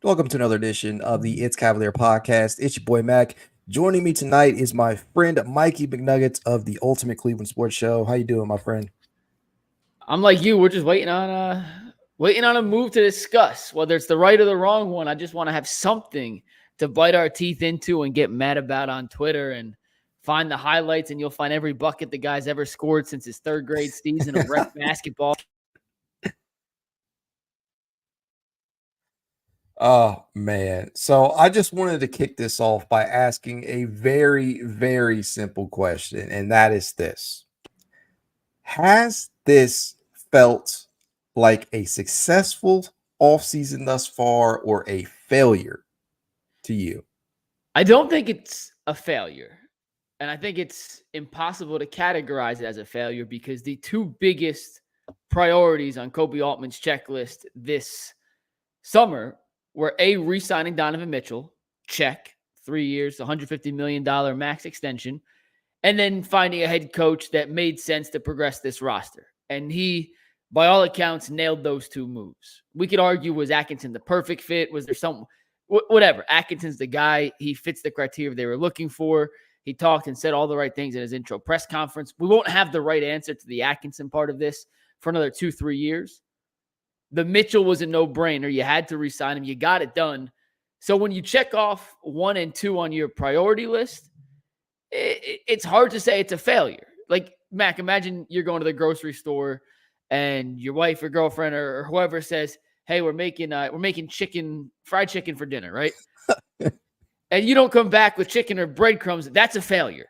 Welcome to another edition of the It's Cavalier podcast. It's your boy Mack. Joining me tonight is my friend Mikey McNuggets of the Ultimate Cleveland Sports Show. How you doing, my friend? I'm like you. We're just waiting on a move to discuss, whether it's the right or the wrong one. I just want to have something to bite our teeth into and get mad about on Twitter and find the highlights, and you'll find every bucket the guy's ever scored since his third grade season of rec basketball. Oh, man. So I just wanted to kick this off by asking a very, very simple question, and that is this. Has this felt like a successful offseason thus far or a failure to you? I don't think it's a failure, and I think it's impossible to categorize it as a failure because the two biggest priorities on Kobe Altman's checklist this summer were re-signing Donovan Mitchell, check, 3 years, $150 million max extension, and then finding a head coach that made sense to progress this roster. And he, by all accounts, nailed those two moves. We could argue, was Atkinson the perfect fit? Was there some, whatever. Atkinson's the guy. He fits the criteria they were looking for. He talked and said all the right things in his intro press conference. We won't have the right answer to the Atkinson part of this for another 2-3 years. The Mitchell was a no-brainer. You had to re-sign him. You got it done. So when you check off 1 and 2 on your priority list, it's hard to say it's a failure. Like, Mac, imagine you're going to the grocery store and your wife or girlfriend or whoever says, hey, we're making fried chicken for dinner, right? And you don't come back with chicken or breadcrumbs. That's a failure.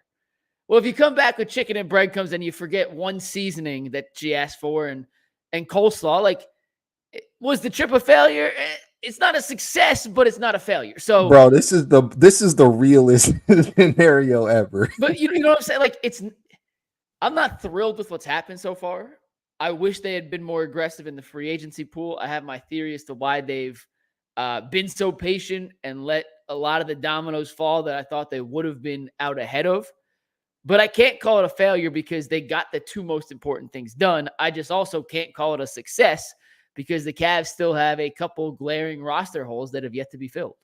Well, if you come back with chicken and breadcrumbs and you forget one seasoning that she asked for and coleslaw, like, was the trip a failure? It's not a success, but it's not a failure. So, bro, this is the realest scenario ever. But you know what I'm saying? Like, I'm not thrilled with what's happened so far. I wish they had been more aggressive in the free agency pool. I have my theory as to why they've been so patient and let a lot of the dominoes fall that I thought they would have been out ahead of. But I can't call it a failure because they got the two most important things done. I just also can't call it a success because the Cavs still have a couple glaring roster holes that have yet to be filled.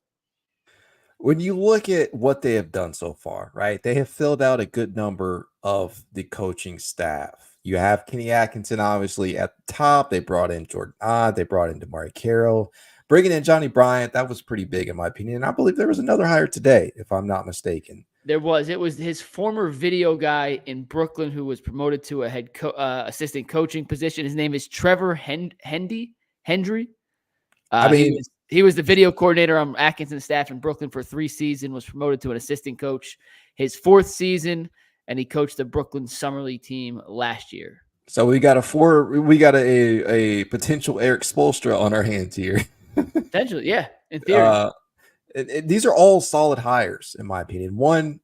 When you look at what they have done so far, right, they have filled out a good number of the coaching staff. You have Kenny Atkinson, obviously, at the top. They brought in Jordan Odd. They brought in DeMarre Carroll. Bringing in Johnny Bryant, that was pretty big in my opinion. And I believe there was another hire today, if I'm not mistaken. It was his former video guy in Brooklyn who was promoted to a assistant coaching position. His name is Trevor Hendry. He was the video coordinator on Atkinson's staff in Brooklyn for 3 seasons, was promoted to an assistant coach his 4th season, and he coached the Brooklyn Summer League team last year. So we got a potential Eric Spoelstra on our hands here. Potentially, yeah, in theory. These are all solid hires, in my opinion. One,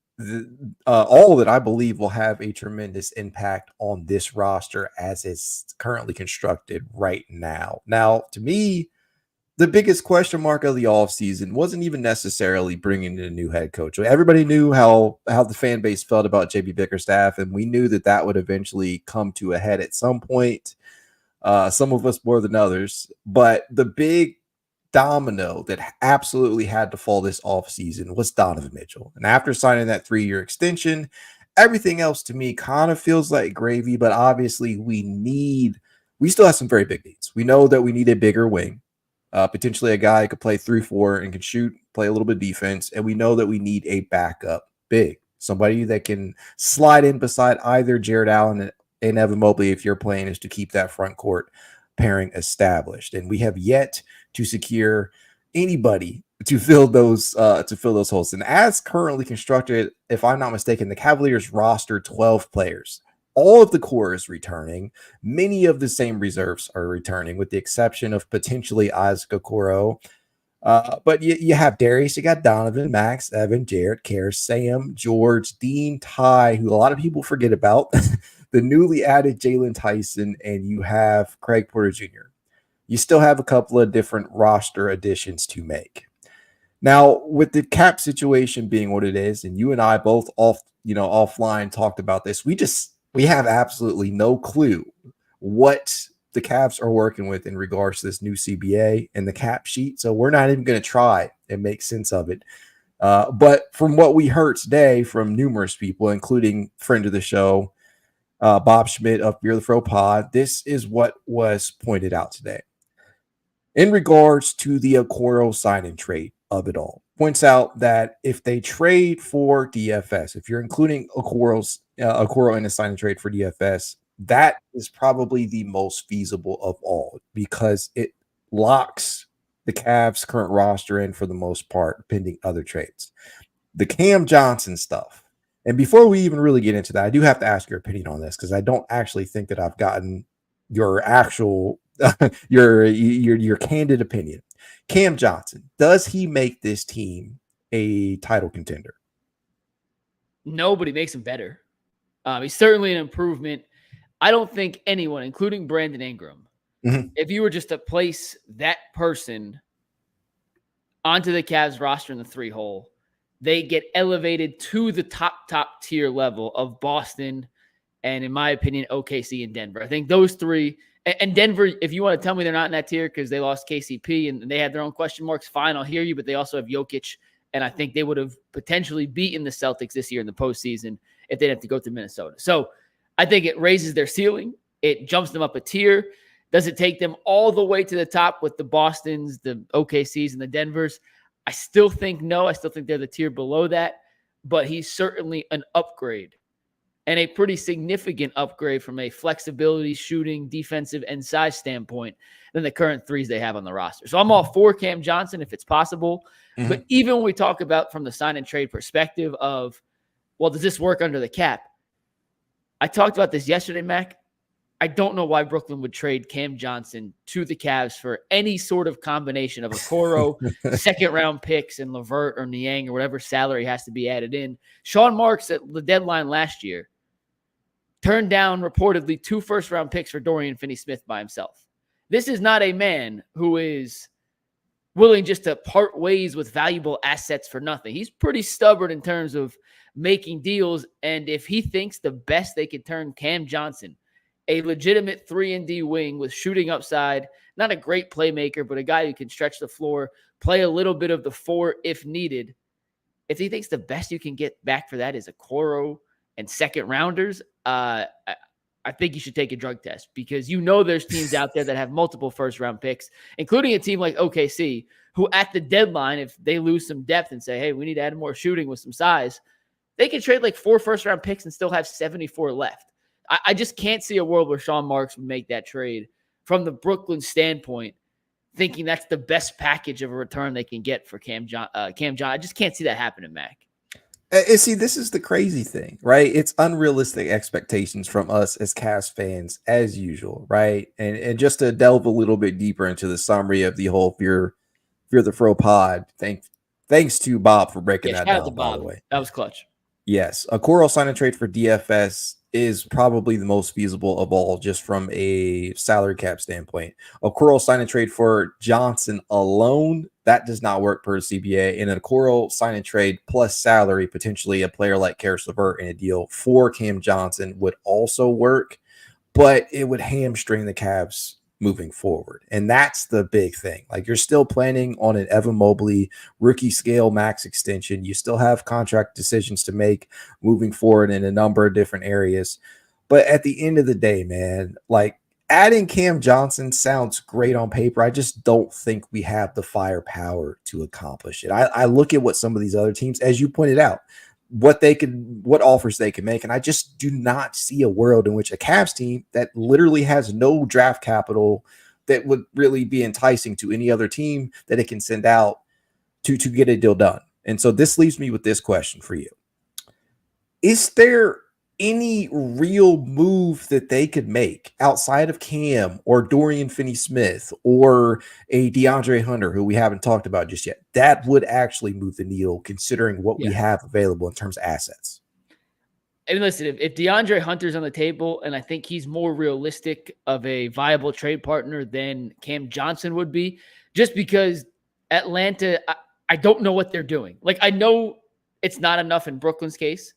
all that I believe will have a tremendous impact on this roster as it's currently constructed right now. Now, to me, the biggest question mark of the offseason wasn't even necessarily bringing in a new head coach. Everybody knew how the fan base felt about JB Bickerstaff, and we knew that would eventually come to a head at some point. Some of us more than others. But the big domino that absolutely had to fall this offseason was Donovan Mitchell. And after signing that 3-year extension, everything else to me kind of feels like gravy, but obviously we still have some very big needs. We know that we need a bigger wing, potentially a guy who could play 3-4 and can shoot, play a little bit of defense. And we know that we need a backup big, somebody that can slide in beside either Jarrett Allen and Evan Mobley if your plan is to keep that front court pairing established. And we have yet to secure anybody to fill those holes. And as currently constructed, if I'm not mistaken, the Cavaliers roster 12 players. All of the core is returning. Many of the same reserves are returning, with the exception of potentially Isaac Okoro. But you have Darius, you got Donovan, Max, Evan, Jarrett, Kerr, Sam, George, Dean, Ty, who a lot of people forget about, the newly added Jalen Tyson, and you have Craig Porter Jr. You still have a couple of different roster additions to make. Now, with the cap situation being what it is, and you and I both offline talked about this, we have absolutely no clue what the Cavs are working with in regards to this new CBA and the cap sheet. So we're not even going to try and make sense of it. But from what we heard today from numerous people, including friend of the show, Bob Schmidt of Fear the Fro Pod, this is what was pointed out today. In regards to the Okoro sign-in trade of it all, points out that if they trade for DFS, if you're including Okoro in a sign-in trade for DFS, that is probably the most feasible of all because it locks the Cavs' current roster in for the most part, pending other trades. The Cam Johnson stuff. And before we even really get into that, I do have to ask your opinion on this because I don't actually think that I've gotten your actual your candid opinion. Cam Johnson, does he make this team a title contender? Nobody makes him better. He's certainly an improvement. I don't think anyone, including Brandon Ingram, if you were just to place that person onto the Cavs roster in the 3-hole, they get elevated to the top tier level of Boston and, in my opinion, OKC and Denver. I think those three. And Denver, if you want to tell me they're not in that tier because they lost KCP and they had their own question marks, fine, I'll hear you. But they also have Jokic, and I think they would have potentially beaten the Celtics this year in the postseason if they didn't have to go to Minnesota. So I think it raises their ceiling. It jumps them up a tier. Does it take them all the way to the top with the Bostons, the OKCs, and the Denvers? I still think no. I still think they're the tier below that. But he's certainly an upgrade. And a pretty significant upgrade from a flexibility, shooting, defensive, and size standpoint than the current threes they have on the roster. So I'm all for Cam Johnson if it's possible. But even when we talk about from the sign and trade perspective of, well, does this work under the cap? I talked about this yesterday, Mac. I don't know why Brooklyn would trade Cam Johnson to the Cavs for any sort of combination of Okoro, second-round picks, and LeVert or Niang or whatever salary has to be added in. Sean Marks at the deadline last year turned down reportedly 2 first-round picks for Dorian Finney-Smith by himself. This is not a man who is willing just to part ways with valuable assets for nothing. He's pretty stubborn in terms of making deals, and if he thinks the best they could turn Cam Johnson, a legitimate 3-and-D wing with shooting upside, not a great playmaker, but a guy who can stretch the floor, play a little bit of the 4 if needed. If he thinks the best you can get back for that is Okoro and second-rounders, I think you should take a drug test because you know there's teams out there that have multiple first-round picks, including a team like OKC, who at the deadline, if they lose some depth and say, hey, we need to add more shooting with some size, they can trade like 4 first-round picks and still have 74 left. I just can't see a world where Sean Marks would make that trade from the Brooklyn standpoint, thinking that's the best package of a return they can get for Cam John. I just can't see that happening, Mac. And see, this is the crazy thing, right? It's unrealistic expectations from us as Cavs fans, as usual, right? And just to delve a little bit deeper into the summary of the whole Fear the Fro pod, thanks to Bob for breaking that down, by the way. That was clutch. Yes, Okoro sign and trade for DFS is probably the most feasible of all, just from a salary cap standpoint. Okoro sign and trade for Johnson alone, that does not work per CBA. And an Okoro sign and trade plus salary, potentially a player like Caris LeVert in a deal for Cam Johnson would also work, but it would hamstring the Cavs moving forward. And that's the big thing. Like, you're still planning on an Evan Mobley rookie scale max extension. You still have contract decisions to make moving forward in a number of different areas. But at the end of the day, man, like, adding Cam Johnson sounds great on paper. I just don't think we have the firepower to accomplish it. I look at what some of these other teams, as you pointed out, what offers they can make. And I just do not see a world in which a Cavs team that literally has no draft capital that would really be enticing to any other team that it can send out to get a deal done. And so this leaves me with this question for you. Is there any real move that they could make outside of Cam or Dorian Finney-Smith or a DeAndre Hunter, who we haven't talked about just yet, that would actually move the needle considering what we have available in terms of assets? I mean, listen, if DeAndre Hunter's on the table, and I think he's more realistic of a viable trade partner than Cam Johnson would be, just because Atlanta, I don't know what they're doing. Like, I know it's not enough in Brooklyn's case.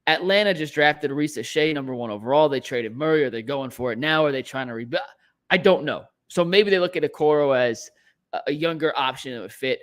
Atlanta just drafted Arisa Shea, number 1 overall. They traded Murray. Are they going for it now? Are they trying to rebuild? I don't know. So maybe they look at Okoro as a younger option that would fit.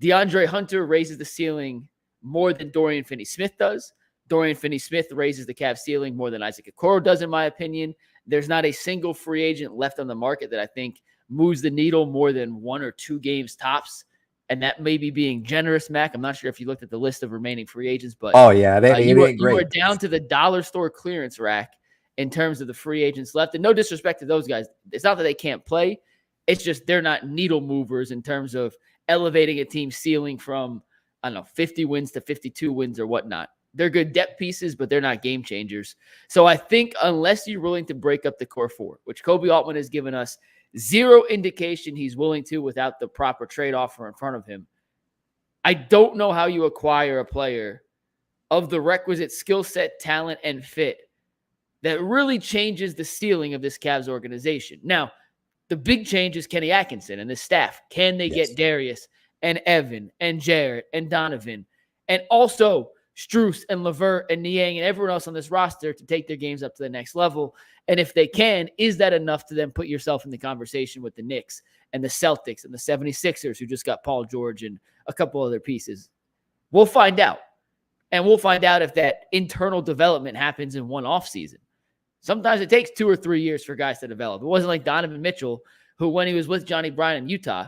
DeAndre Hunter raises the ceiling more than Dorian Finney-Smith does. Dorian Finney-Smith raises the Cavs ceiling more than Isaac Okoro does, in my opinion. There's not a single free agent left on the market that I think moves the needle more than 1 or 2 games tops. And that may be being generous, Mac. I'm not sure if you looked at the list of remaining free agents, but Oh yeah, it you ain't are great. down to the dollar store clearance rack in terms of the free agents left. And no disrespect to those guys. It's not that they can't play. It's just they're not needle movers in terms of elevating a team's ceiling from, 50 wins to 52 wins or whatnot. They're good depth pieces, but they're not game changers. So I think unless you're willing to break up the core 4, which Kobe Altman has given us zero indication he's willing to without the proper trade offer in front of him, I don't know how you acquire a player of the requisite skill set, talent, and fit that really changes the ceiling of this Cavs organization. Now, the big change is Kenny Atkinson and the staff. Can they get Darius and Evan and Jarrett and Donovan and also Strus and Levert and Niang and everyone else on this roster to take their games up to the next level? And if they can, is that enough to then put yourself in the conversation with the Knicks and the Celtics and the 76ers, who just got Paul George and a couple other pieces? We'll find out. And we'll find out if that internal development happens in one offseason. Sometimes it takes 2 or 3 years for guys to develop. It wasn't like Donovan Mitchell, who when he was with Johnny Bryant in Utah,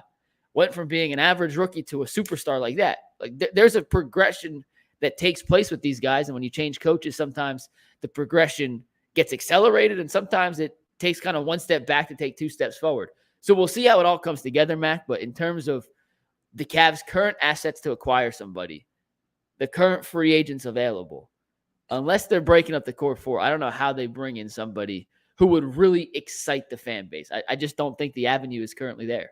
went from being an average rookie to a superstar like that. Like there's a progression that takes place with these guys. And when you change coaches, sometimes the progression gets accelerated and sometimes it takes kind of 1 step back to take 2 steps forward. So we'll see how it all comes together, Mac. But in terms of the Cavs' current assets to acquire somebody, the current free agents available, unless they're breaking up the core 4, I don't know how they bring in somebody who would really excite the fan base. I just don't think the avenue is currently there.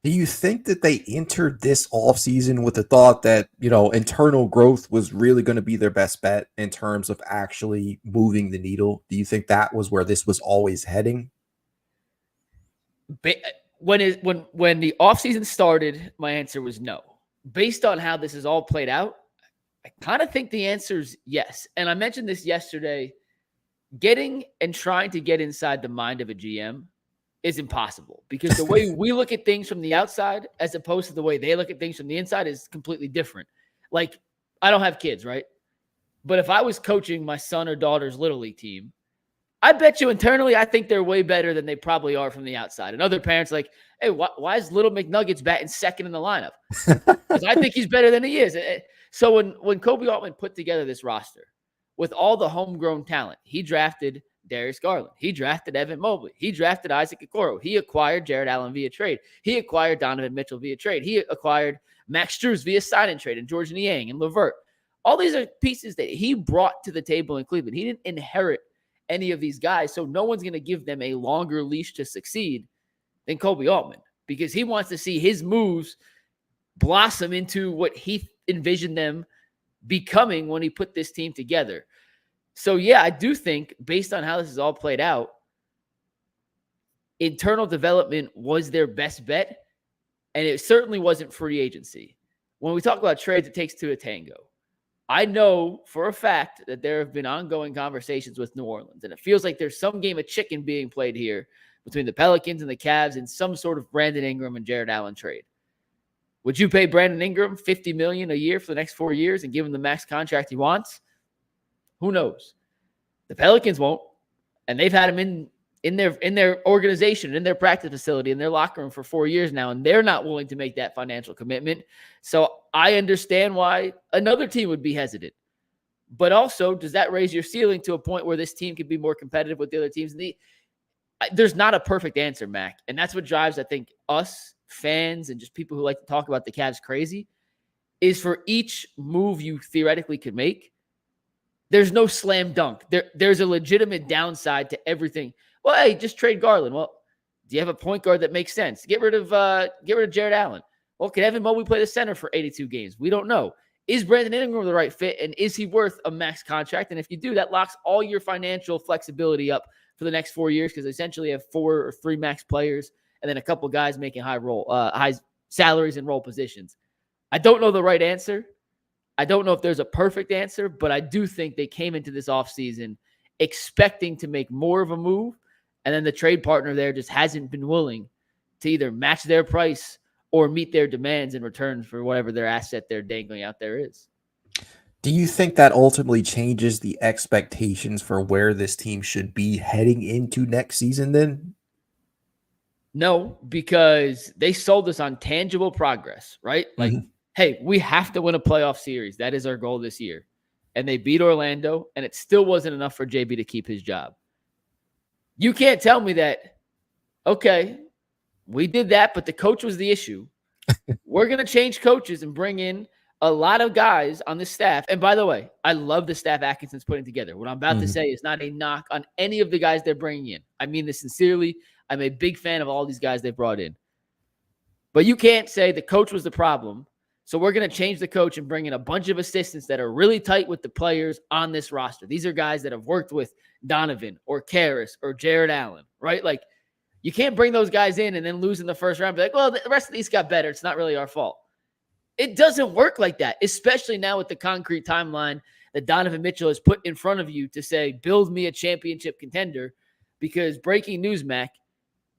Do you think that they entered this offseason with the thought that, internal growth was really going to be their best bet in terms of actually moving the needle? Do you think that was where this was always heading? When the offseason started, my answer was no. Based on how this is all played out, I kind of think the answer is yes. And I mentioned this yesterday. Getting and trying to get inside the mind of a GM is impossible because the way we look at things from the outside as opposed to the way they look at things from the inside is completely different. Like, I don't have kids, right? But if I was coaching my son or daughter's Little League team, I bet you internally I think they're way better than they probably are from the outside. And other parents like, hey, why is little McNuggets batting second in the lineup? Because I think he's better than he is. So when Kobe Altman put together this roster with all the homegrown talent, he drafted Darius Garland. He drafted Evan Mobley. He drafted Isaac Okoro. He acquired Jarrett Allen via trade. He acquired Donovan Mitchell via trade. He acquired Mack Strus via sign and trade and George Niang and Levert. All these are pieces that he brought to the table in Cleveland. He didn't inherit any of these guys, so no one's going to give them a longer leash to succeed than Kobe Altman because he wants to see his moves blossom into what he envisioned them becoming when he put this team together. So, yeah, I do think based on how this is all played out, internal development was their best bet, and it certainly wasn't free agency. When we talk about trades, it takes 2 to tango. I know for a fact that there have been ongoing conversations with New Orleans, and it feels like there's some game of chicken being played here between the Pelicans and the Cavs in some sort of Brandon Ingram and Jarrett Allen trade. Would you pay Brandon Ingram $50 million a year for the next 4 years and give him the max contract he wants? Who knows? The Pelicans won't, and they've had him in their organization, in their practice facility, in their locker room for 4 years now, and they're not willing to make that financial commitment. So I understand why another team would be hesitant. But also, does that raise your ceiling to a point where this team could be more competitive with the other teams? There's not a perfect answer, Mac, and that's what drives, I think, us fans and just people who like to talk about the Cavs crazy, is for each move you theoretically could make, there's no slam dunk. There's a legitimate downside to everything. Well, hey, just trade Garland. Well, do you have a point guard that makes sense? Get rid of Jarrett Allen. Well, can Evan Mobley play the center for 82 games? We don't know. Is Brandon Ingram the right fit, and is he worth a max contract? And if you do, that locks all your financial flexibility up for the next 4 years because essentially you have 4 or 3 max players and then a couple guys making high salaries and role positions. I don't know the right answer. I don't know if there's a perfect answer, but I do think they came into this offseason expecting to make more of a move And then the trade partner there just hasn't been willing to either match their price or meet their demands in return for whatever their asset they're dangling out there is. Do you think that ultimately changes the expectations for where this team should be heading into next season then? No, because they sold us on tangible progress, right? Like, hey, we have to win a playoff series. That is our goal this year. And they beat Orlando, and it still wasn't enough for JB to keep his job. You can't tell me that, okay, we did that, but the coach was the issue. We're going to change coaches and bring in a lot of guys on the staff. And by the way, I love the staff Atkinson's putting together. What I'm about to say is not a knock on any of the guys they're bringing in. I mean this sincerely. I'm a big fan of all these guys they brought in. But you can't say the coach was the problem, so we're going to change the coach and bring in a bunch of assistants that are really tight with the players on this roster. These are guys that have worked with Donovan or Karras or Jarrett Allen, right? Like, you can't bring those guys in and then lose in the first round. Be like, well, the rest of these got better. It's not really our fault. It doesn't work like that, especially now with the concrete timeline that Donovan Mitchell has put in front of you to say, build me a championship contender. Because breaking news, Mac,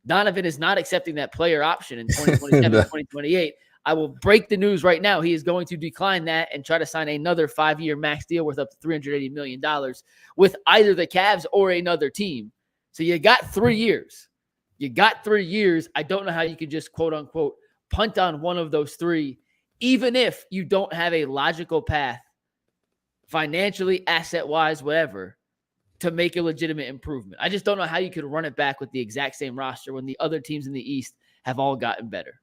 Donovan is not accepting that player option in 2027, 2028. I will break the news right now. He is going to decline that and try to sign another 5-year max deal worth up to $380 million with either the Cavs or another team. So you got 3 years. You got 3 years. I don't know how you could just, quote unquote, punt on one of those three, even if you don't have a logical path, financially, asset-wise, whatever, to make a legitimate improvement. I just don't know how you could run it back with the exact same roster when the other teams in the East have all gotten better.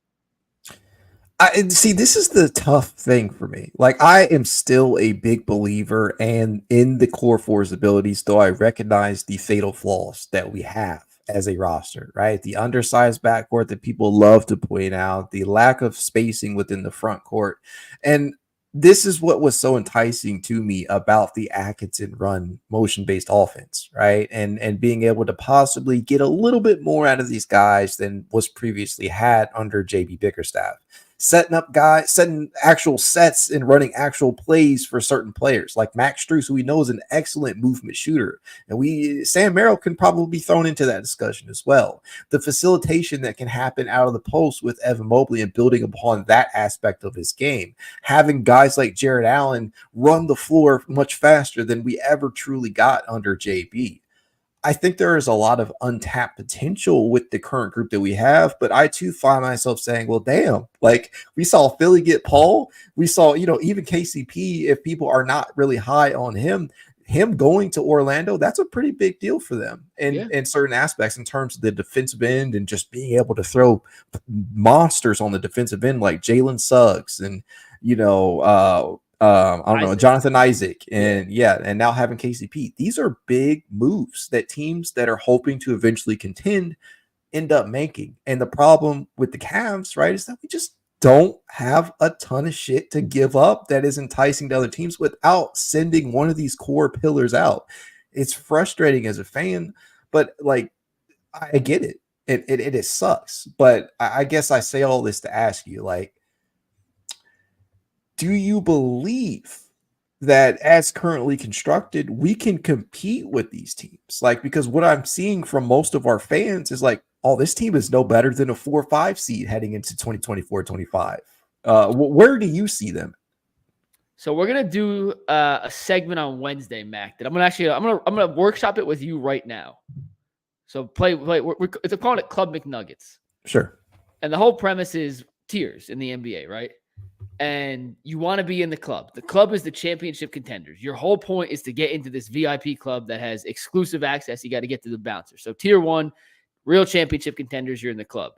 See, this is the tough thing for me. Like, I am still a big believer and in the core four's abilities, though I recognize the fatal flaws that we have as a roster, right? The undersized backcourt that people love to point out, the lack of spacing within the front court. And this is what was so enticing to me about the Atkinson run motion-based offense, right? And being able to possibly get a little bit more out of these guys than was previously had under JB Bickerstaff. Setting up guys, setting actual sets and running actual plays for certain players like Mack Strus, who we know is an excellent movement shooter. And Sam Merrill can probably be thrown into that discussion as well. The facilitation that can happen out of the post with Evan Mobley and building upon that aspect of his game. Having guys like Jarrett Allen run the floor much faster than we ever truly got under JB. I think there is a lot of untapped potential with the current group that we have, but I too find myself saying, well, damn, like we saw Philly get Paul. We saw, even KCP, if people are not really high on him going to Orlando, that's a pretty big deal for them in certain aspects in terms of the defensive end and just being able to throw monsters on the defensive end like Jalen Suggs and, I don't know, Jonathan Isaac and now having KCP. These are big moves that teams that are hoping to eventually contend end up making. And the problem with the Cavs, right, is that we just don't have a ton of shit to give up that is enticing to other teams without sending one of these core pillars out. It's frustrating as a fan, but like I get it. It sucks. But I guess I say all this to ask you, like, do you believe that as currently constructed, we can compete with these teams? Like, because what I'm seeing from most of our fans is like, oh, this team is no better than a 4 or 5 seed heading into 2024-25. Where do you see them? So we're gonna do a segment on Wednesday, Mac. That I'm gonna workshop it with you right now. So play. We're calling it Club McNuggets. Sure. And the whole premise is tiers in the NBA, right? And you want to be in the club. The club is the championship contenders. Your whole point is to get into this VIP club that has exclusive access. You got to get to the bouncer. So tier 1, real championship contenders, you're in the club.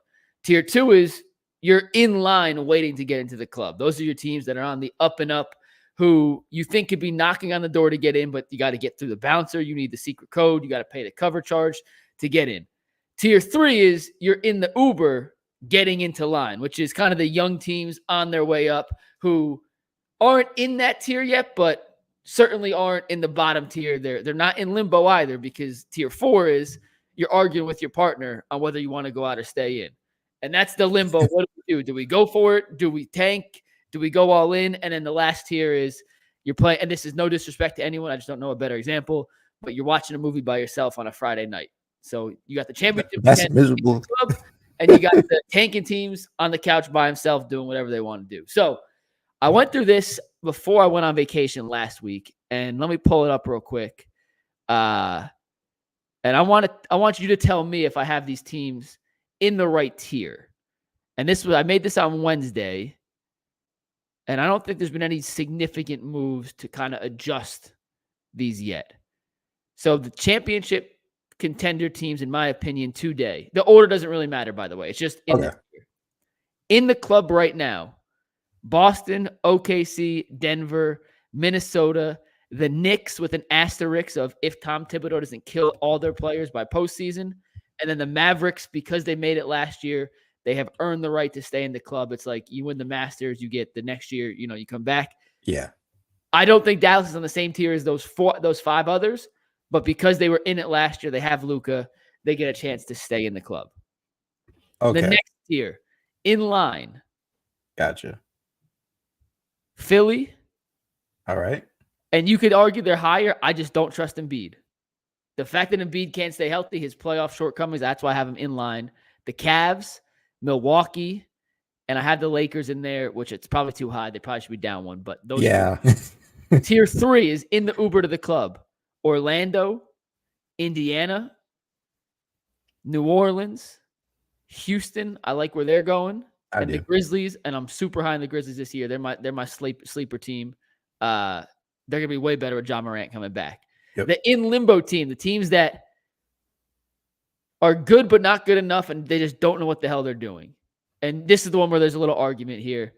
Tier 2 is you're in line waiting to get into the club. Those are your teams that are on the up and up who you think could be knocking on the door to get in, but you got to get through the bouncer. You need the secret code. You got to pay the cover charge to get in. Tier 3 is you're in the Uber getting into line, which is kind of the young teams on their way up who aren't in that tier yet, but certainly aren't in the bottom tier. They're not in limbo either, because tier 4 is you're arguing with your partner on whether you want to go out or stay in. And that's the limbo. What do we do? Do we go for it? Do we tank? Do we go all in? And then the last tier is you're playing, and this is no disrespect to anyone, I just don't know a better example, but you're watching a movie by yourself on a Friday night. So you got the championship That's contender in the miserable. club, and you got the tanking teams on the couch by himself doing whatever they want to do. So I went through this before I went on vacation last week, and let me pull it up real quick. And I want you to tell me if I have these teams in the right tier. And I made this on Wednesday, and I don't think there's been any significant moves to kind of adjust these yet. So the championship contender teams, in my opinion, today. The order doesn't really matter, by the way. It's just in the club right now. Boston, OKC, Denver, Minnesota, the Knicks with an asterisk of if Tom Thibodeau doesn't kill all their players by postseason, and then the Mavericks, because they made it last year, they have earned the right to stay in the club. It's like you win the Masters, you get the next year, you come back. Yeah. I don't think Dallas is on the same tier as those 5 others, but because they were in it last year, they have Luka, they get a chance to stay in the club. Okay. The next tier, in line. Gotcha. Philly. All right. And you could argue they're higher. I just don't trust Embiid. The fact that Embiid can't stay healthy, his playoff shortcomings, that's why I have him in line. The Cavs, Milwaukee, and I have the Lakers in there, which it's probably too high. They probably should be down one, but those Tier 3 is in the Uber to the club. Orlando, Indiana, New Orleans, Houston. I like where they're going. The Grizzlies, and I'm super high on the Grizzlies this year. They're my sleeper team. They're gonna be way better with John Morant coming back. Yep. The in limbo team, the teams that are good but not good enough, and they just don't know what the hell they're doing. And this is the one where there's a little argument here.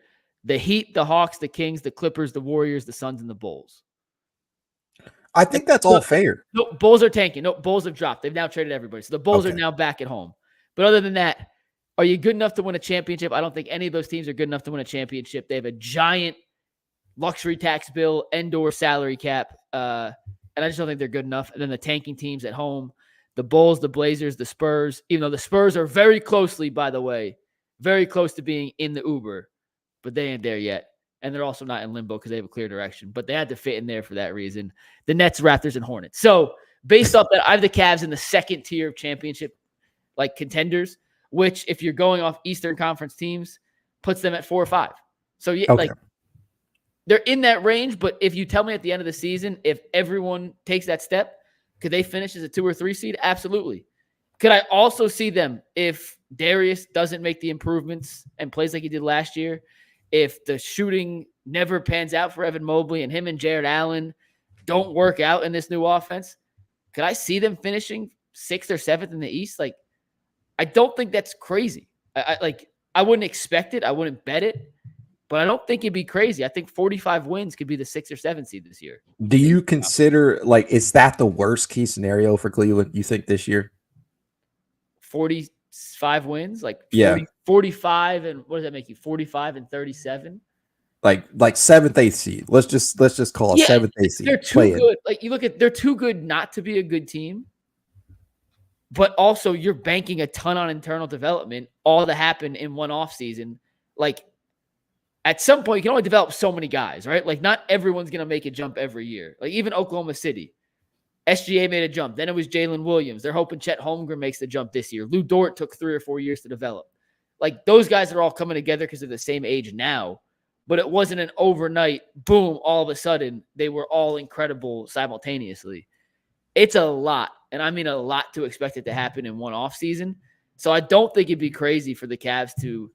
The Heat, the Hawks, the Kings, the Clippers, the Warriors, the Suns, and the Bulls. I think that's all fair. No, Bulls are tanking. No, Bulls have dropped. They've now traded everybody. So the Bulls are now back at home. But other than that, are you good enough to win a championship? I don't think any of those teams are good enough to win a championship. They have a giant luxury tax bill, and/or salary cap. And I just don't think they're good enough. And then the tanking teams at home, the Bulls, the Blazers, the Spurs, even though the Spurs are very closely, by the way, very close to being in the Uber, but they ain't there yet. And they're also not in limbo because they have a clear direction. But they had to fit in there for that reason. The Nets, Raptors, and Hornets. So based off that, I have the Cavs in the second tier of championship contenders, which if you're going off Eastern Conference teams, puts them at 4 or 5. So they're in that range. But if you tell me at the end of the season, if everyone takes that step, could they finish as a 2 or 3 seed? Absolutely. Could I also see them if Darius doesn't make the improvements and plays like he did last year? If the shooting never pans out for Evan Mobley and him and Jarrett Allen don't work out in this new offense, could I see them finishing 6th or 7th in the East? I don't think that's crazy. I wouldn't expect it. I wouldn't bet it, but I don't think it'd be crazy. I think 45 wins could be the 6th or 7th seed this year. Do you consider is that the worst case scenario for Cleveland, you think, this year? 45 wins, 45, and what does that make you? 45 and 37, like 7th, 8th seed. Let's just call it 7th, 8th seed. They're too good. You look at, they're too good not to be a good team, but also you're banking a ton on internal development, all to happen in one offseason. At some point, you can only develop so many guys, right? Not everyone's gonna make a jump every year. Even Oklahoma City. SGA made a jump. Then it was Jalen Williams. They're hoping Chet Holmgren makes the jump this year. Lou Dort took 3 or 4 years to develop. Those guys are all coming together because they're the same age now. But it wasn't an overnight, boom, all of a sudden, they were all incredible simultaneously. It's a lot, and I mean a lot, to expect it to happen in one offseason. So I don't think it'd be crazy for the Cavs to,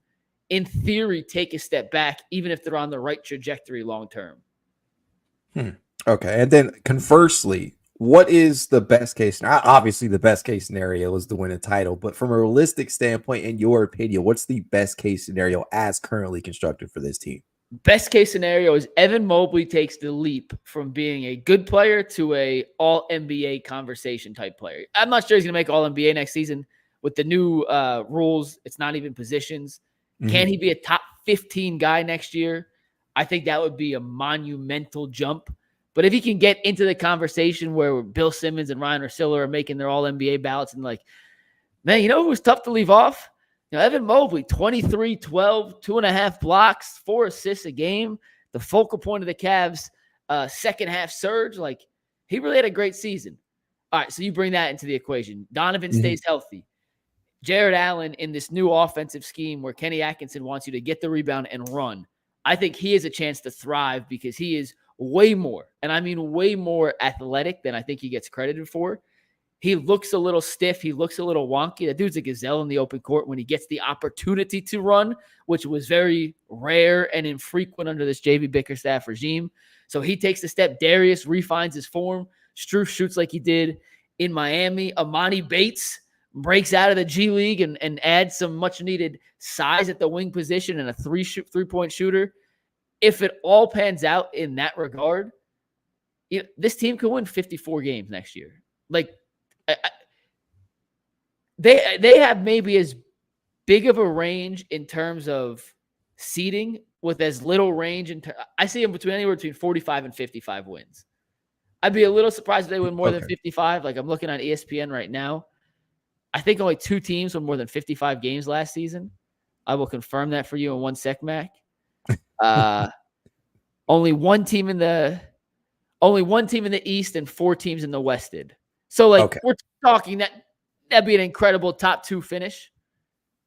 in theory, take a step back, even if they're on the right trajectory long term. Okay, and then conversely, what is the best case? Now, obviously, the best case scenario is to win a title, but from a realistic standpoint, in your opinion, what's the best case scenario as currently constructed for this team? Best case scenario is Evan Mobley takes the leap from being a good player to a all NBA conversation type player. I'm not sure he's going to make all NBA next season with the new rules. It's not even positions. Can he be a top 15 guy next year? I think that would be a monumental jump. But if he can get into the conversation where Bill Simmons and Ryan Russillo are making their all NBA ballots and man, you know who's tough to leave off? Evan Mobley, 23, 12, 2.5 blocks, 4 assists a game. The focal point of the Cavs' second half surge. He really had a great season. All right, so you bring that into the equation. Donovan stays healthy. Jarrett Allen in this new offensive scheme where Kenny Atkinson wants you to get the rebound and run. I think he has a chance to thrive because he is way more, and I mean way more athletic than I think he gets credited for. He looks a little stiff. He looks a little wonky. That dude's a gazelle in the open court when he gets the opportunity to run, which was very rare and infrequent under this JV Bickerstaff regime. So he takes the step. Darius refines his form. Strus shoots like he did in Miami. Emoni Bates breaks out of the G League and adds some much-needed size at the wing position and a three-point shooter. If it all pans out in that regard, this team could win 54 games next year. Like, they have maybe as big of a range in terms of seeding with as little range. I see them anywhere between 45 and 55 wins. I'd be a little surprised if they win more than 55. Like I'm looking on ESPN right now. I think only 2 teams won more than 55 games last season. I will confirm that for you in 1 sec, Mac. Only one team in the East and 4 teams in the West did. So, like, we're talking that'd be an incredible top 2 finish,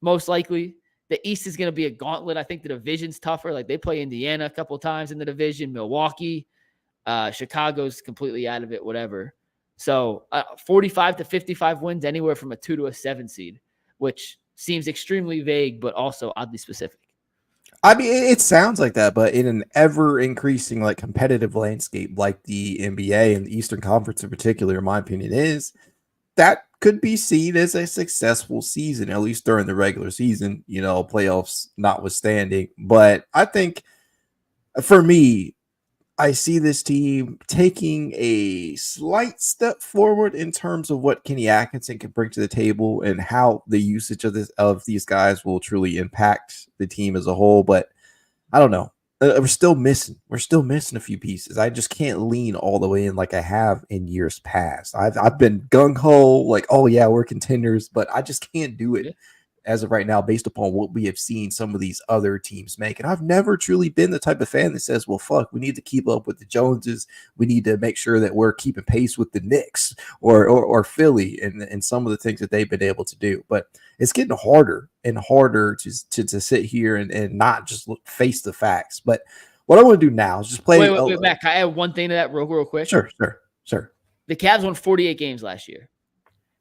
most likely. The East is going to be a gauntlet. I think the division's tougher. Like, they play Indiana a couple times in the division, Milwaukee. Chicago's completely out of it, whatever. So, 45 to 55 wins, anywhere from a 2 to a 7 seed, which seems extremely vague, but also oddly specific. I mean, it sounds like that, but in an ever-increasing, like, competitive landscape like the NBA and the Eastern Conference in particular, in my opinion, is that could be seen as a successful season, at least during the regular season, playoffs notwithstanding. But I think, for me, I see this team taking a slight step forward in terms of what Kenny Atkinson can bring to the table and how the usage of these guys will truly impact the team as a whole. But I don't know. We're still missing a few pieces. I just can't lean all the way in like I have in years past. I've been gung-ho, like, oh yeah, we're contenders, but I just can't do it as of right now based upon what we have seen some of these other teams make. And I've never truly been the type of fan that says, well, fuck, we need to keep up with the Joneses. We need to make sure that we're keeping pace with the Knicks or Philly and some of the things that they've been able to do. But it's getting harder and harder to sit here and not just face the facts. But what I want to do now is just play. Wait, Matt, can I add one thing to that real quick? Sure. The Cavs won 48 games last year.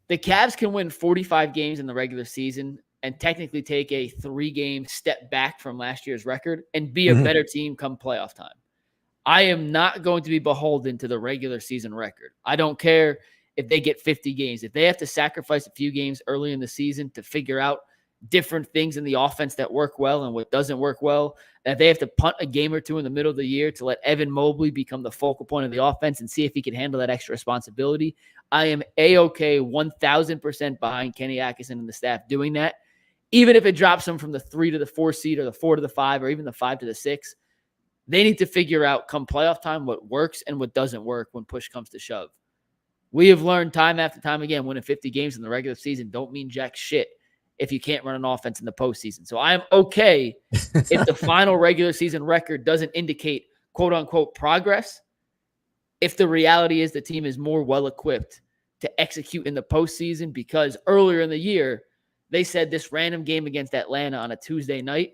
The Cavs can win 45 games in the regular season and technically take a 3-game step back from last year's record and be a better team come playoff time. I am not going to be beholden to the regular season record. I don't care if they get 50 games. If they have to sacrifice a few games early in the season to figure out different things in the offense that work well and what doesn't work well, that they have to punt a game or 2 in the middle of the year to let Evan Mobley become the focal point of the offense and see if he can handle that extra responsibility, I am A-OK 1,000% behind Kenny Atkinson and the staff doing that. Even if it drops them from the 3 to the 4 seed or the 4 to the 5 or even the 5 to the 6, they need to figure out come playoff time what works and what doesn't work when push comes to shove. We have learned time after time again, winning 50 games in the regular season don't mean jack shit if you can't run an offense in the postseason. So I am okay if the final regular season record doesn't indicate quote unquote progress, if the reality is the team is more well-equipped to execute in the postseason, because earlier in the year, they said this random game against Atlanta on a Tuesday night,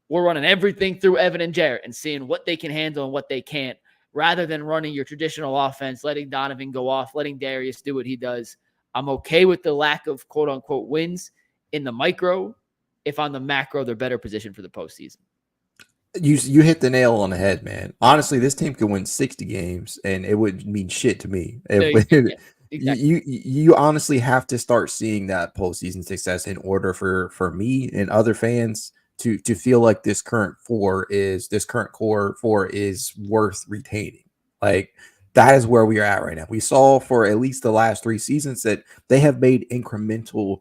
we're running everything through Evan and Jarrett and seeing what they can handle and what they can't, rather than running your traditional offense, letting Donovan go off, letting Darius do what he does. I'm okay with the lack of quote-unquote wins in the micro if on the macro they're better positioned for the postseason. You hit the nail on the head, man. Honestly, this team could win 60 games, and it wouldn't mean shit to me. Exactly. You honestly have to start seeing that postseason success in order for me and other fans to feel like this current core four is worth retaining. Like, that is where we are at right now. We saw for at least the last 3 seasons that they have made incremental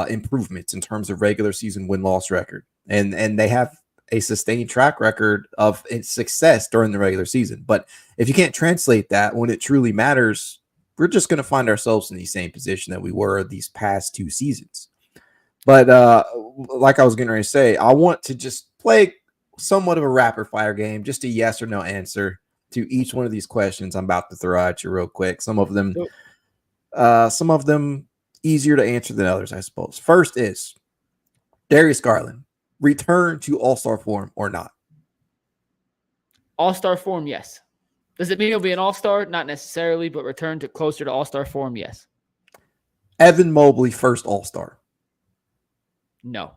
improvements in terms of regular season win-loss record, and they have a sustained track record of success during the regular season. But if you can't translate that when it truly matters, we're just going to find ourselves in the same position that we were these past 2 seasons. But like I was going to say, I want to just play somewhat of a rapid fire game, just a yes or no answer to each one of these questions I'm about to throw at you real quick. Some of them Some of them easier to answer than others, I suppose. First is Darius Garland, return to all-star form or not? All-star form, yes. Does it mean he'll be an all-star? Not necessarily, but return to closer to all-star form, yes. Evan Mobley, first all-star. No.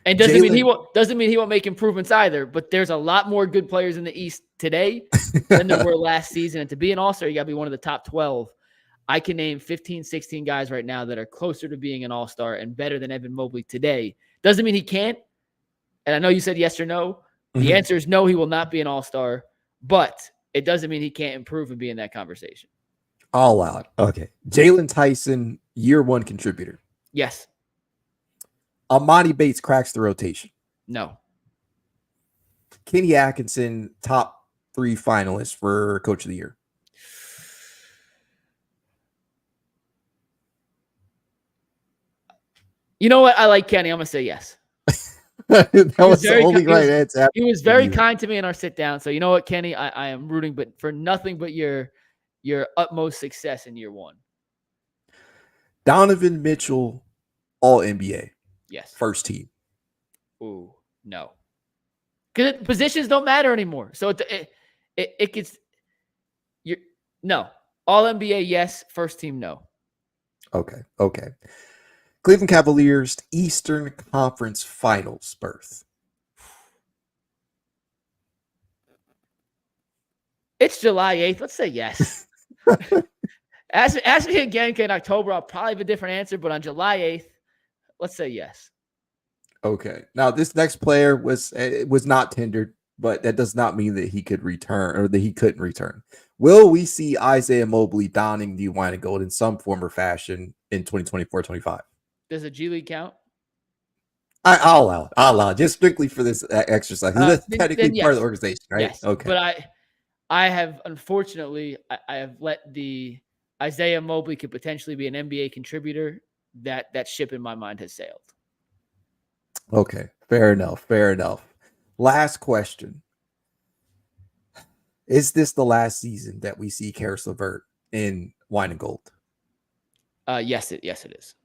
And doesn't mean he won't make improvements either, but there's a lot more good players in the East today than there were last season. And to be an all-star, you got to be one of the top 12. I can name 15, 16 guys right now that are closer to being an all-star and better than Evan Mobley today. Doesn't mean he can't. And I know you said yes or no. The answer is no, he will not be an all-star, but it doesn't mean he can't improve and be in that conversation. All out. Okay. Jalen Tyson, year one contributor. Yes. Emoni Bates cracks the rotation. No. Kenny Atkinson, top 3 finalists for Coach of the Year. You know what? I like Kenny. I'm going to say yes. That was the only right answer. He was very kind to me in our sit down. So you know what, Kenny? I am rooting but for nothing but your utmost success in year one. Donovan Mitchell, all NBA. Yes. First team. Ooh, no. Because positions don't matter anymore. So it gets no. All NBA, yes. First team, no. Okay. Cleveland Cavaliers, Eastern Conference Finals berth. It's July 8th. Let's say yes. Ask me again in October. I'll probably have a different answer, but on July 8th, let's say yes. Okay. Now, this next player was not tendered, but that does not mean that he could return or that he couldn't return. Will we see Isaiah Mobley donning the wine and gold in some form or fashion in 2024-25? Does a G League count? I'll allow it. Just strictly for this exercise. That's technically yes. part of the organization, right? Yes. Okay. But I have, unfortunately, I have let the Isaiah Mobley could potentially be an NBA contributor. That ship in my mind has sailed. Okay. Fair enough. Last question. Is this the last season that we see Caris LeVert in wine and gold? Yes, it is.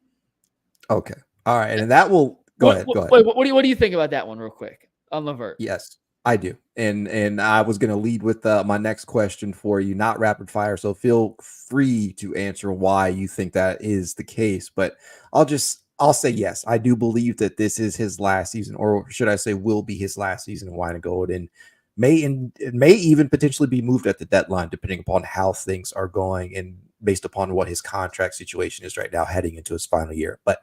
Okay. All right. And that will go ahead. Wait, what do you think about that one real quick on LeVert? Yes, I do. And I was going to lead with my next question for you, not rapid fire. So feel free to answer why you think that is the case. But I'll say yes. I do believe that this is his last season, or should I say will be his last season in wine and gold, and it may even potentially be moved at the deadline, depending upon how things are going and based upon what his contract situation is right now heading into his final year. But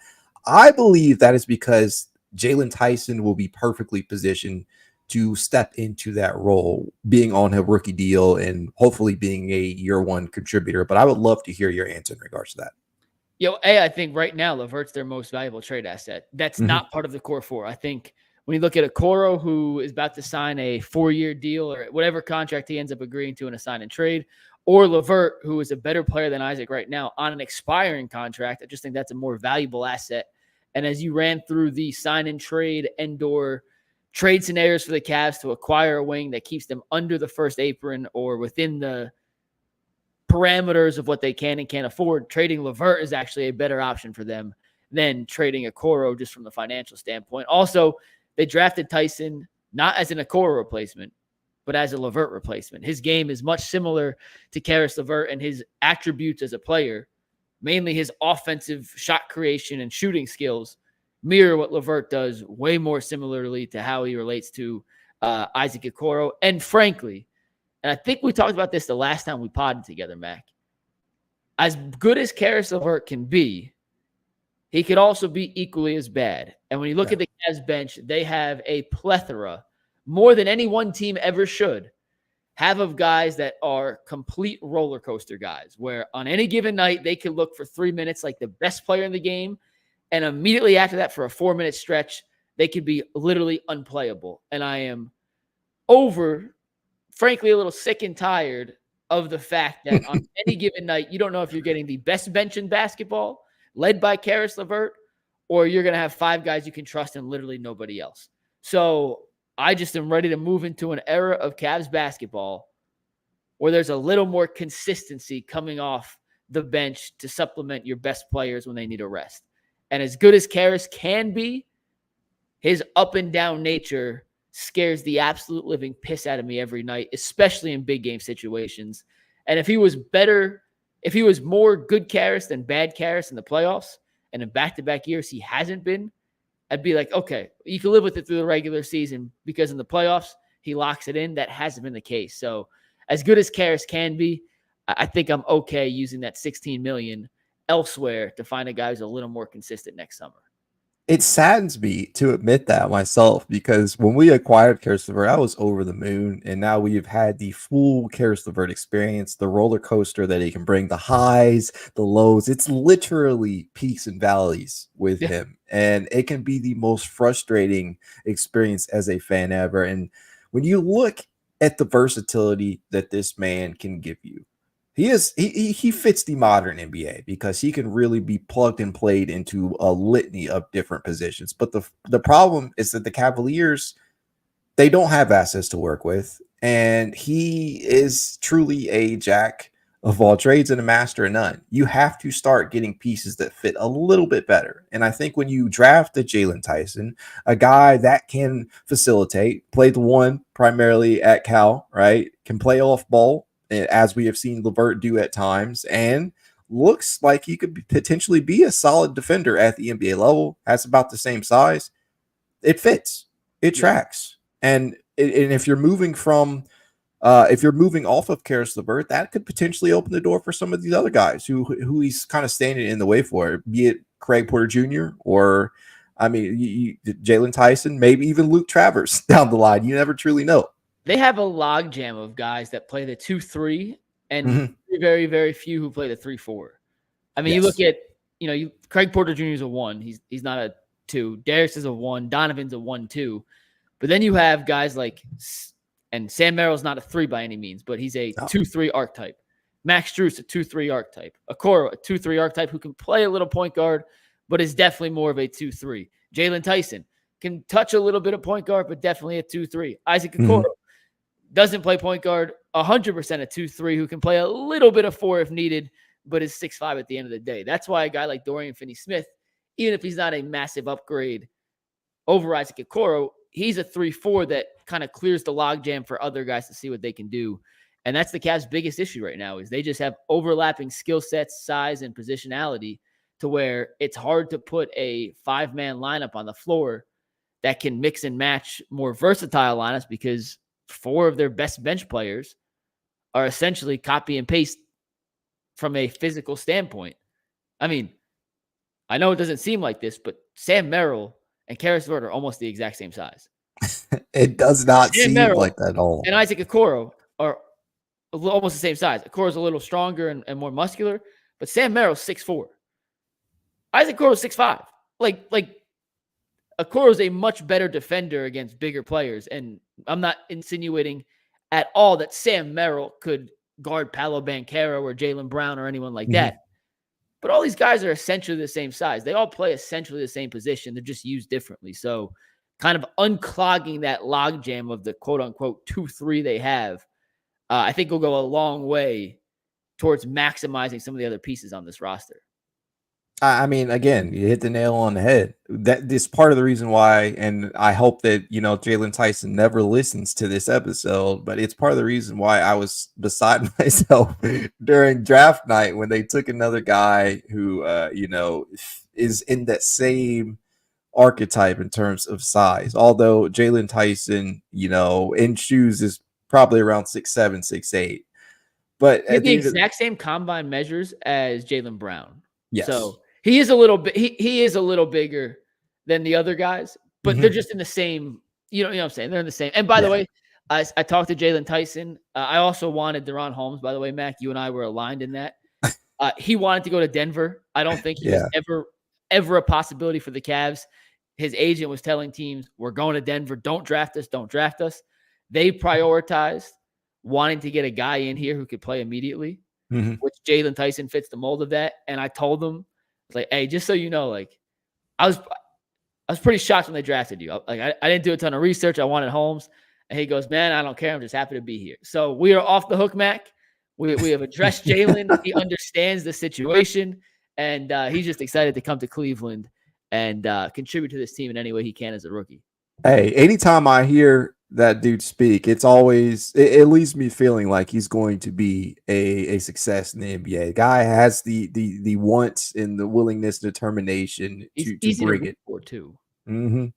I believe that is because Jalen Tyson will be perfectly positioned to step into that role, being on a rookie deal and hopefully being a year one contributor. But I would love to hear your answer in regards to that. I think right now LeVert's their most valuable trade asset. That's not part of the core 4. I think when you look at Okoro, who is about to sign a 4-year deal or whatever contract he ends up agreeing to in a sign and trade, or LeVert, who is a better player than Isaac right now on an expiring contract, I just think that's a more valuable asset. And as you ran through the sign and trade and/or trade scenarios for the Cavs to acquire a wing that keeps them under the first apron or within the parameters of what they can and can't afford, trading LeVert is actually a better option for them than trading Okoro just from the financial standpoint. Also, they drafted Tyson not as an Okoro replacement, but as a LeVert replacement. His game is much similar to Caris LeVert, and his attributes as a player, mainly his offensive shot creation and shooting skills, mirror what LeVert does way more similarly to how he relates to Isaac Okoro. And frankly, and I think we talked about this the last time we podded together, Mack, as good as Caris LeVert can be, he could also be equally as bad. And when you look at the Cavs bench, they have a plethora, more than any one team ever should, have of guys that are complete roller coaster guys, where on any given night, they could look for 3 minutes like the best player in the game. And immediately after that, for a 4-minute stretch, they could be literally unplayable. And I am frankly, a little sick and tired of the fact that on any given night, you don't know if you're getting the best bench in basketball, led by Caris LeVert, or you're going to have 5 guys you can trust and literally nobody else. So I just am ready to move into an era of Cavs basketball where there's a little more consistency coming off the bench to supplement your best players when they need a rest. And as good as Caris can be, his up and down nature scares the absolute living piss out of me every night, especially in big game situations. And if he was more good Caris than bad Caris in the playoffs, and in back-to-back years he hasn't been, I'd be like, okay, you can live with it through the regular season, because in the playoffs, he locks it in. That hasn't been the case. So as good as Caris can be, I think I'm okay using that $16 million elsewhere to find a guy who's a little more consistent next summer. It saddens me to admit that myself, because when we acquired Caris LeVert, I was over the moon, and now we've had the full Caris LeVert experience, the roller coaster that he can bring, the highs, the lows. It's literally peaks and valleys with him, and it can be the most frustrating experience as a fan ever. And when you look at the versatility that this man can give you, he fits the modern NBA, because he can really be plugged and played into a litany of different positions. But the problem is that the Cavaliers, they don't have assets to work with, and he is truly a jack of all trades and a master of none. You have to start getting pieces that fit a little bit better. And I think when you draft a Jalen Tyson, a guy that can facilitate, play the one primarily at Cal, right, can play off ball, as we have seen LeVert do at times, and looks like he could potentially be a solid defender at the NBA level, has about the same size. It fits. It tracks. And if you're moving off of Caris LeVert, that could potentially open the door for some of these other guys who he's kind of standing in the way for, be it Craig Porter Jr. or, Jalen Tyson, maybe even Luke Travers down the line. You never truly know. They have a logjam of guys that play the 2-3, and very, very few who play the 3-4. I mean, you look at, Craig Porter Jr. is a 1. He's not a 2. Darius is a 1. Donovan's a 1-2. But then you have guys like, and Sam Merrill's not a 3 by any means, but he's a 2-3 archetype. Max Strus, a 2-3 archetype. Okoro, a 2-3 archetype who can play a little point guard, but is definitely more of a 2-3. Jalen Tyson can touch a little bit of point guard, but definitely a 2-3. Isaac Okoro doesn't play point guard, 100% a 2-3 who can play a little bit of 4 if needed, but is 6'5" at the end of the day. That's why a guy like Dorian Finney-Smith, even if he's not a massive upgrade over Isaac Okoro, he's a 3-4 that kind of clears the logjam for other guys to see what they can do. And that's the Cavs' biggest issue right now, is they just have overlapping skill sets, size, and positionality to where it's hard to put a 5-man lineup on the floor that can mix and match more versatile lineups, because 4 of their best bench players are essentially copy and paste from a physical standpoint. I mean, I know it doesn't seem like this, but Sam Merrill and Caris LeVert are almost the exact same size. It does not seem like that at all. And Isaac Okoro are almost the same size. Okoro's a little stronger and more muscular, but Sam Merrill's 6'4". Isaac Okoro's 6'5". Like Okoro's a much better defender against bigger players, and I'm not insinuating at all that Sam Merrill could guard Paolo Banchero or Jaylen Brown or anyone like that. But all these guys are essentially the same size. They all play essentially the same position. They're just used differently. So kind of unclogging that logjam of the quote-unquote 2-3 they have, I think will go a long way towards maximizing some of the other pieces on this roster. I mean, again, you hit the nail on the head. That is part of the reason why, and I hope that, Jalen Tyson never listens to this episode, but it's part of the reason why I was beside myself during draft night when they took another guy who, is in that same archetype in terms of size. Although Jalen Tyson, in shoes is probably around 6'7", 6'8". But at the exact same combine measures as Jaylen Brown. Yes. So he is a little bit. He is a little bigger than the other guys, but they're just in the same. You know what I'm saying? They're in the same. And by the way, I talked to Jalen Tyson. I also wanted Deron Holmes. By the way, Mac, you and I were aligned in that. He wanted to go to Denver. I don't think he was ever a possibility for the Cavs. His agent was telling teams, "We're going to Denver. Don't draft us. Don't draft us." They prioritized wanting to get a guy in here who could play immediately, which Jalen Tyson fits the mold of that. And I told them, like, hey, just so you know, like, I was pretty shocked when they drafted you. I didn't do a ton of research. I wanted Holmes. And he goes, man, I don't care. I'm just happy to be here. So we are off the hook, Mac. We have addressed Jalen. He understands the situation, and he's just excited to come to Cleveland and contribute to this team in any way he can as a rookie. Hey, anytime I hear that dude speak, it leaves me feeling like he's going to be a success in the NBA. The guy has the wants and the willingness, determination to bring it for too. Mm-hmm.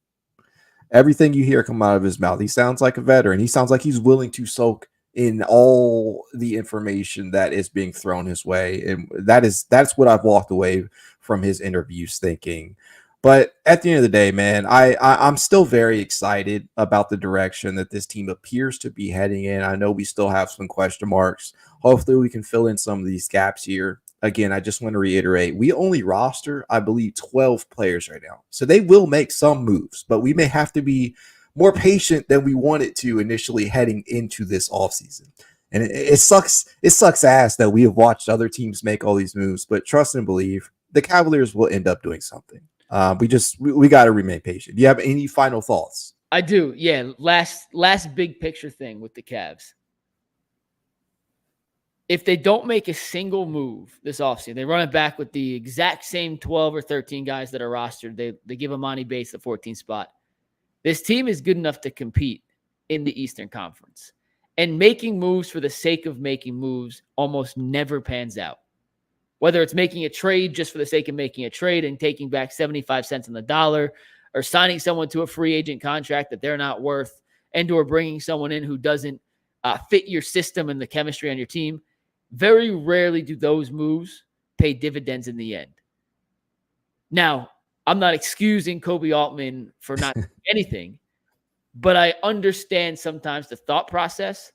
Everything you hear come out of his mouth, he sounds like a veteran. He sounds like he's willing to soak in all the information that is being thrown his way, and that's what I've walked away from his interviews thinking. But at the end of the day, man, I'm still very excited about the direction that this team appears to be heading in. I know we still have some question marks. Hopefully we can fill in some of these gaps here. Again, I just want to reiterate, we only roster, I believe, 12 players right now. So they will make some moves, but we may have to be more patient than we wanted to initially heading into this offseason. And it sucks ass that we have watched other teams make all these moves, but trust and believe the Cavaliers will end up doing something. We got to remain patient. Do you have any final thoughts? I do. Yeah. Last big picture thing with the Cavs. If they don't make a single move this offseason, they run it back with the exact same 12 or 13 guys that are rostered. They give Emoni Bates the 14th spot. This team is good enough to compete in the Eastern Conference. And making moves for the sake of making moves almost never pans out. Whether it's making a trade just for the sake of making a trade and taking back 75 cents on the dollar, or signing someone to a free agent contract that they're not worth, and or bringing someone in who doesn't fit your system and the chemistry on your team, very rarely do those moves pay dividends in the end. Now, I'm not excusing Kobe Altman for not doing anything, but I understand sometimes the thought process,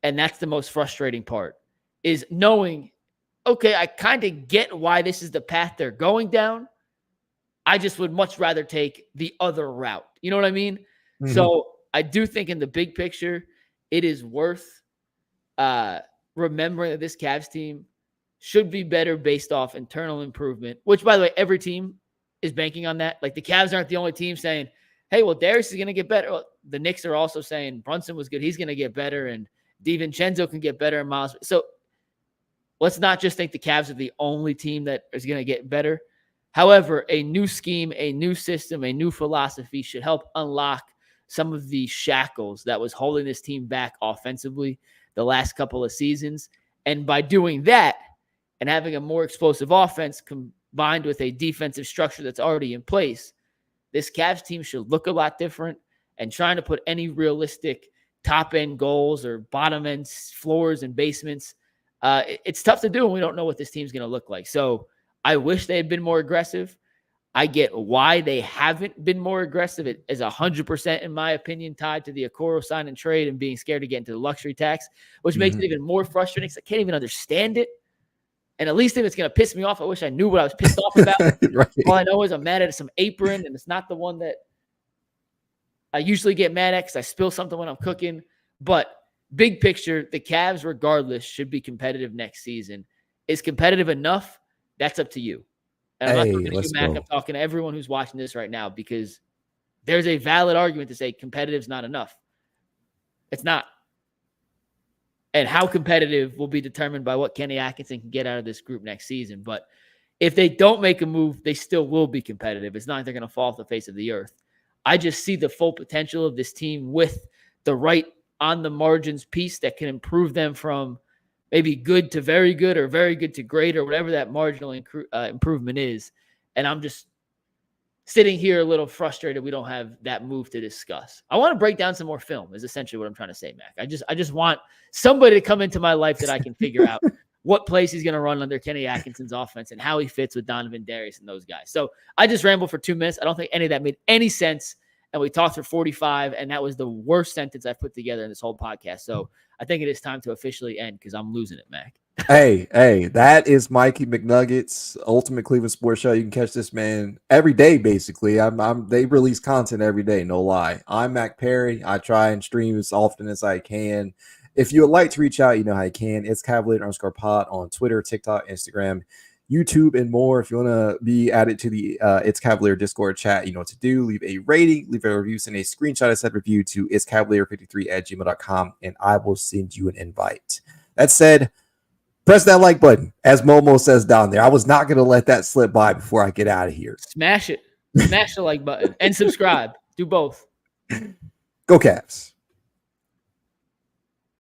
and that's the most frustrating part, is knowing, okay, I kind of get why this is the path they're going down. I just would much rather take the other route. You know what I mean? Mm-hmm. So I do think in the big picture, it is worth remembering that this Cavs team should be better based off internal improvement, which, by the way, every team is banking on that. Like, the Cavs aren't the only team saying, hey, well, Darius is going to get better. Well, the Knicks are also saying Brunson was good. He's going to get better, and DiVincenzo can get better, and Miles. So let's not just think the Cavs are the only team that is going to get better. However, a new scheme, a new system, a new philosophy should help unlock some of the shackles that was holding this team back offensively the last couple of seasons. And by doing that and having a more explosive offense combined with a defensive structure that's already in place, this Cavs team should look a lot different. And trying to put any realistic top-end goals or bottom-end floors and basements, it's tough to do, and we don't know what this team's going to look like. So I wish they had been more aggressive. I get why they haven't been more aggressive. It is 100%, in my opinion, tied to the Okoro sign and trade and being scared to get into the luxury tax, which makes it even more frustrating because I can't even understand it. And at least if it's going to piss me off, I wish I knew what I was pissed off about. Right. All I know is I'm mad at some apron, and it's not the one that I usually get mad at because I spill something when I'm cooking. But big picture, the Cavs, regardless, should be competitive next season. Is competitive enough? That's up to you. And I'm not talking to you, Mack. I'm talking to everyone who's watching this right now, because there's a valid argument to say competitive is not enough. It's not. And how competitive will be determined by what Kenny Atkinson can get out of this group next season. But if they don't make a move, they still will be competitive. It's not like they're going to fall off the face of the earth. I just see the full potential of this team with the right on the margins piece that can improve them from maybe good to very good or very good to great or whatever that marginal improvement is. And I'm just sitting here a little frustrated we don't have that move to discuss. I want to break down some more film is essentially what I'm trying to say, Mack. I just want somebody to come into my life that I can figure out what place he's going to run under Kenny Atkinson's offense and how he fits with Donovan, Darius, and those guys. So I just rambled for 2 minutes. I don't think any of that made any sense. And we talked for 45, and that was the worst sentence I've put together in this whole podcast. So I think it is time to officially end because I'm losing it, Mack. Hey, that is Mikey McNuggets, Ultimate Cleveland Sports Show. You can catch this man every day, basically. They release content every day, no lie. I'm Mack Perry. I try and stream as often as I can. If you would like to reach out, you know how you can. It's Cavalier_pod on Twitter, TikTok, Instagram, YouTube, and more. If you want to be added to the It's Cavalier Discord chat, you know what to do. Leave a rating, leave a review, send a screenshot of said review to itscavalier53@gmail.com, and I will send you an invite. That said, Press that like button, as Momo says down there. I was not going to let that slip by before I get out of here. Smash it. Smash the like button and subscribe. Do both. Go Cavs.